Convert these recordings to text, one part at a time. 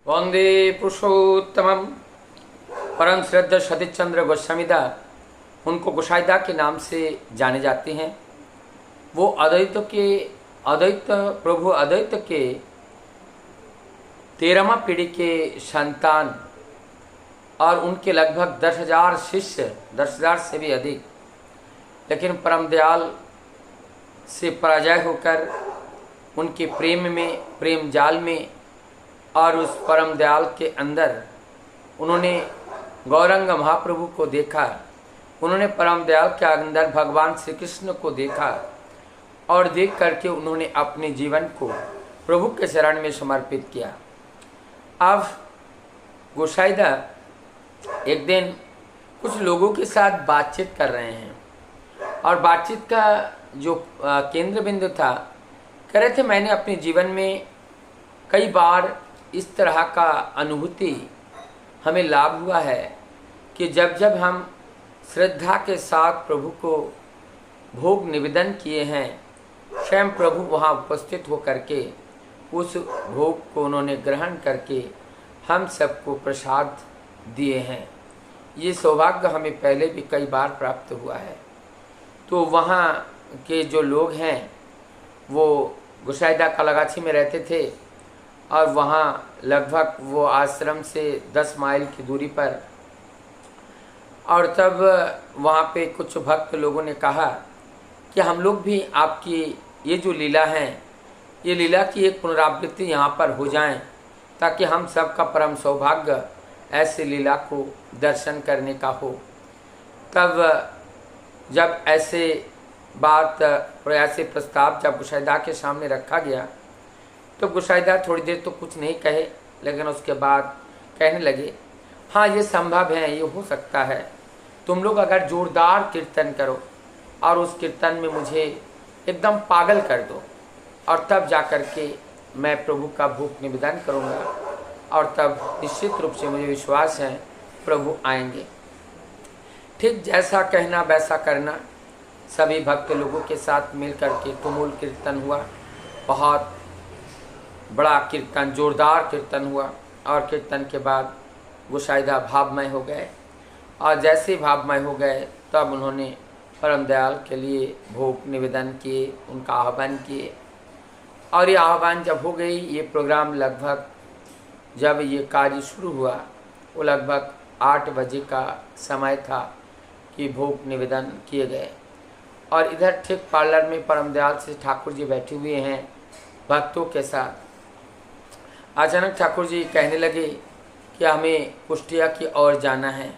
वंदे पुरुषोत्तमम। परम श्रद्धा सतीश चंद्र गोस्वामीदा, उनको गोसाईदा के नाम से जाने जाते हैं। वो अद्वैत प्रभु अद्वैत के 13वां पीढ़ी के संतान और उनके लगभग 10,000 शिष्य, 10,000 से भी अधिक। लेकिन परम दयाल से पराजय होकर उनके प्रेम जाल में और उस परम दयाल के अंदर उन्होंने गौरंग महाप्रभु को देखा। उन्होंने परम दयाल के अंदर भगवान श्री कृष्ण को देखा और देख करके उन्होंने अपने जीवन को प्रभु के शरण में समर्पित किया। अब गोसाईदा एक दिन कुछ लोगों के साथ बातचीत कर रहे हैं और बातचीत का जो केंद्र बिंदु था, कह रहे थे मैंने अपने जीवन में कई बार इस तरह का अनुभूति हमें लाभ हुआ है कि जब जब हम श्रद्धा के साथ प्रभु को भोग निवेदन किए हैं, स्वयं प्रभु वहाँ उपस्थित होकर के उस भोग को उन्होंने ग्रहण करके हम सबको प्रसाद दिए हैं। ये सौभाग्य हमें पहले भी कई बार प्राप्त हुआ है। तो वहाँ के जो लोग हैं वो गोसाईदा कालागाछी में रहते थे और वहाँ लगभग वो आश्रम से 10 माइल की दूरी पर, और तब वहाँ पे कुछ भक्त लोगों ने कहा कि हम लोग भी आपकी ये जो लीला है, ये लीला की एक पुनरावृत्ति यहाँ पर हो जाए ताकि हम सब का परम सौभाग्य ऐसे लीला को दर्शन करने का हो। तब जब ऐसे बात और ऐसे प्रस्ताव जब गोसाईदा के सामने रखा गया तो गोसाईदा थोड़ी देर तो कुछ नहीं कहे, लेकिन उसके बाद कहने लगे, हाँ ये संभव है, ये हो सकता है। तुम लोग अगर जोरदार कीर्तन करो और उस कीर्तन में मुझे एकदम पागल कर दो और तब जा कर के मैं प्रभु का भोग निवेदन करूँगा और तब निश्चित रूप से मुझे विश्वास है प्रभु आएंगे। ठीक जैसा कहना वैसा करना, सभी भक्त लोगों के साथ मिल कर के तुमुल कीर्तन हुआ। बहुत बड़ा कीर्तन, जोरदार कीर्तन हुआ और कीर्तन के बाद गोसाईदा भावमय हो गए और जैसे भावमय हो गए तब उन्होंने परम दयाल के लिए भोग निवेदन किए, उनका आह्वान किए। और ये आह्वान जब हो गई, ये प्रोग्राम लगभग जब ये कार्य शुरू हुआ वो लगभग 8 बजे का समय था कि भोग निवेदन किए गए। और इधर ठीक पार्लर में परम दयाल से ठाकुर जी बैठे हुए हैं भक्तों के साथ। अचानक ठाकुर जी कहने लगे कि हमें कुष्टिया की ओर जाना है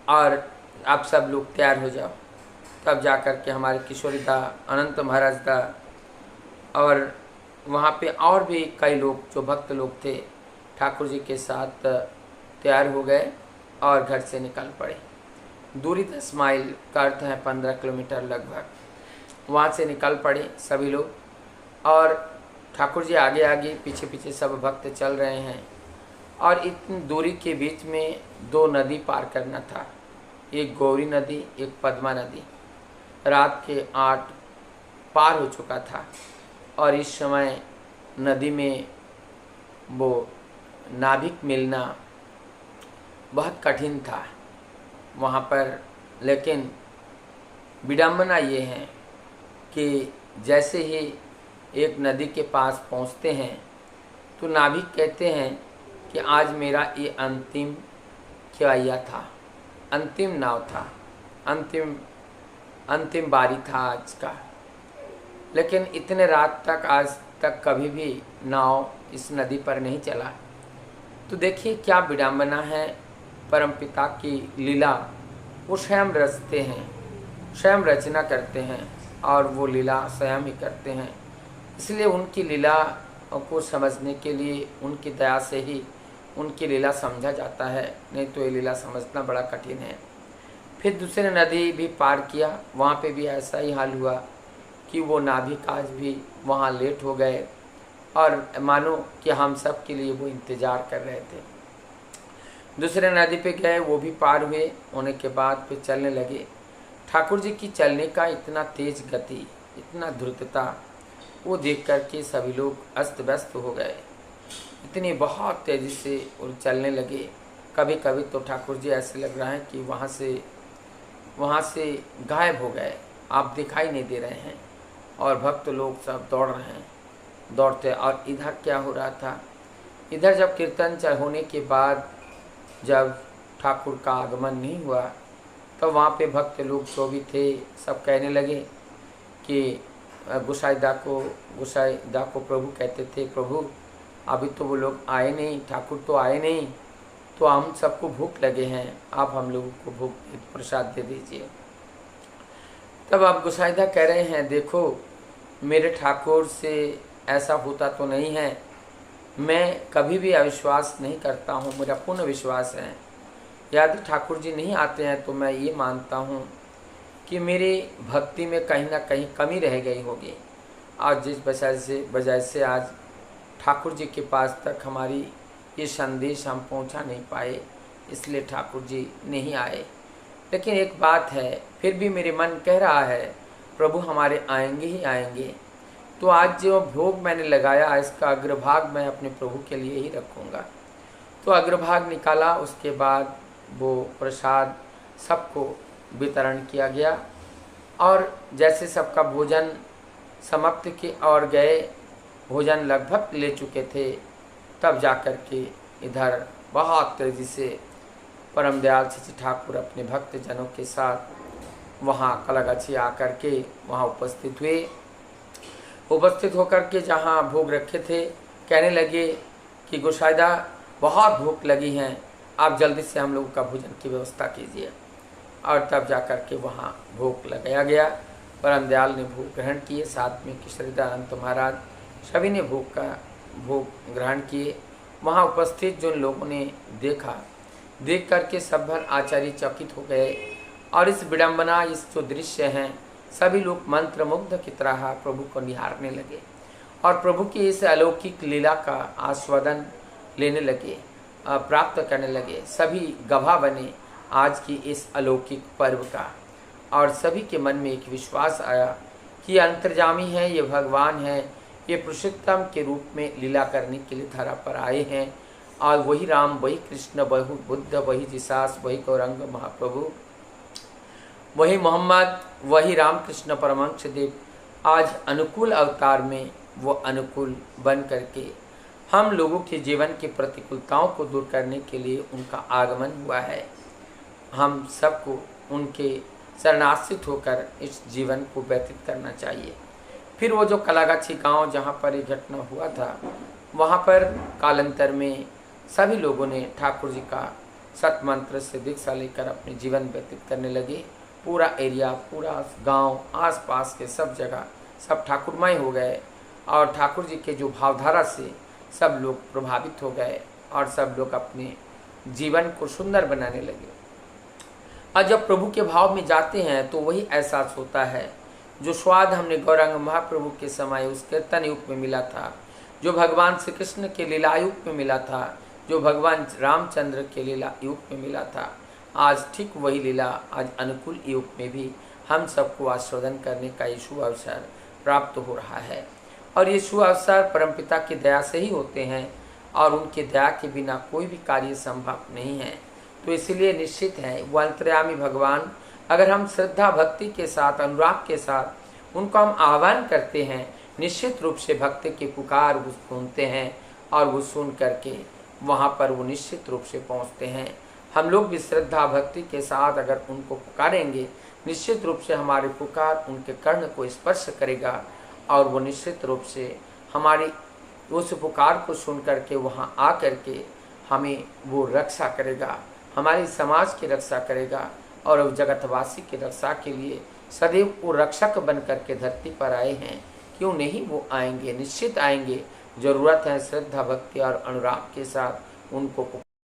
और आप सब लोग तैयार हो जाओ। तब जाकर के हमारे किशोरी दा, अनंत महाराज दा और वहाँ पे और भी कई लोग जो भक्त लोग थे ठाकुर जी के साथ तैयार हो गए और घर से निकल पड़े। दूरी 10 माइल का अर्थ है 15 किलोमीटर लगभग। वहाँ से निकल पड़े सभी लोग और ठाकुर जी आगे आगे पीछे पीछे सब भक्त चल रहे हैं। और इतनी दूरी के बीच में 2 नदी पार करना था, एक गौरी नदी, एक पद्मा नदी। रात के 8 पार हो चुका था और इस समय नदी में वो नाविक मिलना बहुत कठिन था वहाँ पर। लेकिन विडंबना ये है कि जैसे ही एक नदी के पास पहुँचते हैं तो नाविक कहते हैं कि आज मेरा ये अंतिम खिवैया था, अंतिम नाव था, अंतिम बारी था आज का। लेकिन इतने रात तक आज तक कभी भी नाव इस नदी पर नहीं चला। तो देखिए क्या विडंबना है। परमपिता की लीला वो स्वयं रचते हैं, स्वयं रचना करते हैं और वो लीला स्वयं ही करते हैं। इसलिए उनकी लीला को समझने के लिए उनकी दया से ही उनकी लीला समझा जाता है, नहीं तो ये लीला समझना बड़ा कठिन है। फिर दूसरे नदी भी पार किया, वहाँ पे भी ऐसा ही हाल हुआ कि वो नाविक आज भी वहाँ लेट हो गए और मानो कि हम सब के लिए वो इंतज़ार कर रहे थे। दूसरे नदी पे गए, वो भी पार हुए, होने के बाद फिर चलने लगे। ठाकुर जी की चलने का इतना तेज गति, इतना द्रुतता, वो देख कर के सभी लोग अस्त व्यस्त हो गए। इतनी बहुत तेज़ी से वो चलने लगे। कभी कभी तो ठाकुर जी ऐसे लग रहा है कि वहाँ से गायब हो गए, आप दिखाई नहीं दे रहे हैं। और भक्त लोग सब दौड़ रहे हैं, दौड़ते। और इधर क्या हो रहा था, इधर जब कीर्तन होने के बाद जब ठाकुर का आगमन नहीं हुआ तो वहाँ पे भक्त लोग जो भी थे सब कहने लगे कि गोसाईदा को प्रभु कहते थे, प्रभु अभी तो वो लोग आए नहीं, ठाकुर तो आए नहीं, तो हम सबको भूख लगे हैं, आप हम लोगों को भूख प्रसाद दे दीजिए। तब आप गोसाईदा कह रहे हैं, देखो मेरे ठाकुर से ऐसा होता तो नहीं है, मैं कभी भी अविश्वास नहीं करता हूँ, मेरा पूर्ण विश्वास है। यदि ठाकुर जी नहीं आते हैं तो मैं ये मानता हूँ कि मेरी भक्ति में कहीं ना कहीं कमी रह गई होगी। आज जिस वजह से आज ठाकुर जी के पास तक हमारी ये संदेश हम पहुंचा नहीं पाए, इसलिए ठाकुर जी नहीं आए। लेकिन एक बात है, फिर भी मेरे मन कह रहा है प्रभु हमारे आएंगे ही आएंगे। तो आज जो भोग मैंने लगाया इसका अग्रभाग मैं अपने प्रभु के लिए ही रखूँगा। तो अग्रभाग निकाला, उसके बाद वो प्रसाद सबको वितरण किया गया। और जैसे सबका भोजन समाप्त किए और गए, भोजन लगभग ले चुके थे, तब जाकर के इधर बहुत तेज़ी से परम दयाल श्री ठाकुर अपने भक्त जनों के साथ वहाँ कलागाछी आकर के वहाँ उपस्थित हुए। उपस्थित होकर के जहाँ भोग रखे थे कहने लगे कि गोसाईदा बहुत भूख लगी हैं, आप जल्दी से हम लोगों का भोजन की व्यवस्था कीजिए। और तब जाकर के वहाँ भोग लगाया गया। परम दयाल ने भोग ग्रहण किए, साथ में किशोरीदानंद महाराज सभी ने भोग ग्रहण किए। वहाँ उपस्थित जिन लोगों ने देखा, देख करके सब भर आचार्य चकित हो गए। और इस विडम्बना, इस जो दृश्य हैं, सभी लोग मंत्रमुग्ध की तरह प्रभु को निहारने लगे और प्रभु की इस अलौकिक लीला का आस्वादन लेने लगे, प्राप्त करने लगे। सभी गवाह बने आज की इस अलौकिक पर्व का। और सभी के मन में एक विश्वास आया कि अंतर्जामी है, ये भगवान है, ये पुरुषोत्तम के रूप में लीला करने के लिए धरा पर आए हैं। और वही राम, वही कृष्ण, वही बुद्ध, वही जिसास, वही गौरंग महाप्रभु, वही मोहम्मद, वही रामकृष्ण परमहंस देव आज अनुकूल अवतार में वो अनुकूल बन करके हम लोगों के जीवन की प्रतिकूलताओं को दूर करने के लिए उनका आगमन हुआ है। हम सबको उनके शरणाश्रित होकर इस जीवन को व्यतीत करना चाहिए। फिर वो जो कलागाछी गांव जहाँ पर ये घटना हुआ था, वहाँ पर कालांतर में सभी लोगों ने ठाकुर जी का सतमंत्र से दीक्षा लेकर अपने जीवन व्यतीत करने लगे। पूरा एरिया, पूरा गांव, आसपास के सब जगह सब ठाकुरमय हो गए और ठाकुर जी के जो भावधारा से सब लोग प्रभावित हो गए और सब लोग अपने जीवन को सुंदर बनाने लगे। और जब प्रभु के भाव में जाते हैं तो वही एहसास होता है जो स्वाद हमने गौरांग महाप्रभु के समय उस कीर्तन युग में मिला था, जो भगवान श्री कृष्ण के लीला युग में मिला था, जो भगवान रामचंद्र के लीला युग में मिला था। आज ठीक वही लीला आज अनुकूल युग में भी हम सबको आस्वादन करने का ये शुभ अवसर प्राप्त हो रहा है। और ये शुभ अवसर परमपिता की दया से ही होते हैं और उनकी दया के बिना कोई भी कार्य संभव नहीं है। तो इसलिए निश्चित है वो अंतर्यामी भगवान, अगर हम श्रद्धा भक्ति के साथ, अनुराग के साथ उनको हम आह्वान करते हैं, निश्चित रूप से भक्त की पुकार वो सुनते हैं और वो सुन करके वहाँ पर वो निश्चित रूप से पहुँचते हैं। हम लोग भी श्रद्धा भक्ति के साथ अगर उनको पुकारेंगे, निश्चित रूप से हमारी पुकार उनके कर्ण को स्पर्श करेगा और वो निश्चित रूप से हमारी उस पुकार को सुन करके वहाँ आ करके हमें वो रक्षा करेगा, हमारी समाज की रक्षा करेगा और उस जगतवासी की रक्षा के लिए सदैव वो रक्षक बन करके धरती पर आए हैं। क्यों नहीं वो आएंगे, निश्चित आएंगे। ज़रूरत है श्रद्धा भक्ति और अनुराग के साथ उनको